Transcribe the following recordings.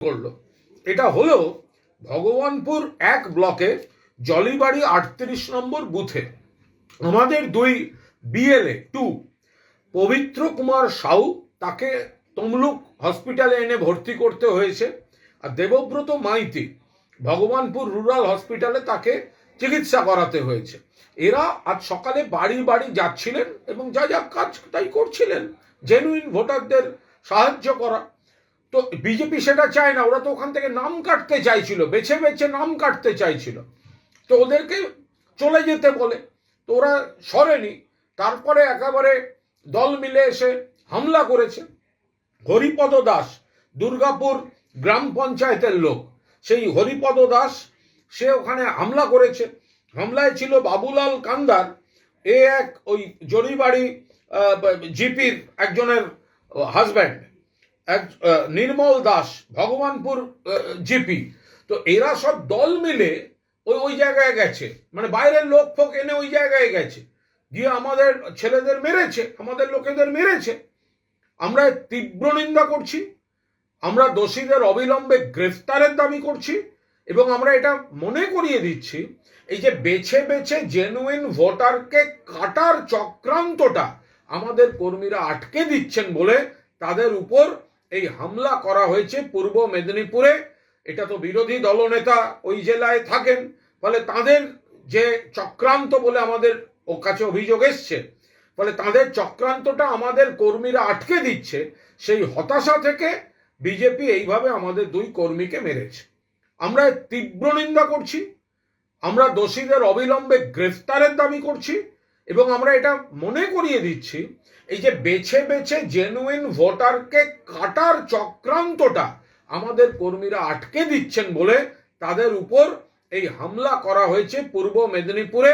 করলো। এটা হলো ভগবানপুর 1 ব্লকে জলিবাড়ি 38 নম্বর বুথে আমাদের দুই বিএলএ 2 পবিত্র কুমার সাউ, তাকে তমলুক হসপিটালে এনে ভর্তি করতে হয়েছে, আর দেবব্রত মাইতি ভগবানপুর রুরাল হসপিটালে তাকে চিকিৎসা করাতে হয়েছে। এরা আজ সকালে বাড়ি বাড়ি যাচ্ছিলেন এবং যা যা কাজ তাই করছিলেন, জেনুইন ভোটারদের সাহায্য করা। তো বিজেপি সেটা চায় না, ওরা তো ওখান থেকে নাম কাটতে চাইছিল, বেছে বেছে নাম কাটতে চাইছিল, তো ওদেরকে চলে যেতে বলে, তো ওরা সরেনি। তারপরে একেবারে দল মিলে এসে হামলা করেছে। হরিপদ দাস, দুর্গাপুর গ্রাম পঞ্চায়েতের লোক, সেই হরিপদ দাস সে ওখানে হামলা করেছে। হামলায় ছিল বাবুলাল কান্দার, এক ওই জরিবাড়ি জিপির একজনের হাজব্যান্ড, এক নির্মল দাস ভগবানপুর জিপি। তো এরা সব দল মিলে ওই জায়গায় গেছে, মানে বাইরের লোক ফোক এনে ওই জায়গায় গেছে, গিয়ে আমাদের ছেলেদের মেরেছে, আমাদের লোকেদের মেরেছে। আমরা তীব্র নিন্দা করছি, আমরা দোষীদের অবিলম্বে গ্রেফতারের দাবি করছি, এবং আমরা এটা মনে করিয়ে দিচ্ছি এই যে বেছে বেছে জেনুইন ভোটারকে কাটার চক্রান্তটা আমাদের কর্মীরা আটকে দিচ্ছেন বলে তাদের উপর এই হামলা করা হয়েছে পূর্ব মেদিনীপুরে। এটা তো বিরোধী দলনেতা ওই জেলায় থাকেন, ফলে তাদের যে চক্রান্ত বলে আমাদের ও কাছে অভিযোগ এসছে, ফলে তাদের চক্রান্তটা আমাদের কর্মীরা আটকে দিচ্ছে। সেই হতাশা থেকে বিজেপি এইভাবে আমাদের দুই কর্মীকে মেরেছে। আমরা তীব্র নিন্দা করছি, আমরা দোষীদের অবিলম্বে গ্রেফতারের দাবি করছি, এবং আমরা এটা মনে করিয়ে দিচ্ছি এই যে বেছে বেছে জেনুইন ভোটারকে কাটার চক্রান্তটা আমাদের কর্মীরা আটকে দিচ্ছেন বলে তাদের উপর এই হামলা করা হয়েছে পূর্ব মেদিনীপুরে।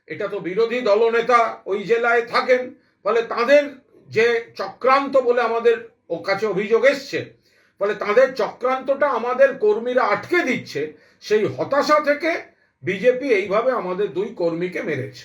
এটা তো বিরোধী দলনেতা ওই জেলায় থাকেন, ফলে তাদের যে চক্রান্ত বলে আমাদের ও কাছে অভিযোগ এসছে, ফলে তাদের চক্রান্তটা আমাদের কর্মীরা আটকে দিচ্ছে। সেই হতাশা থেকে বিজেপি এইভাবে আমাদের দুই কর্মীকে মেরেছে।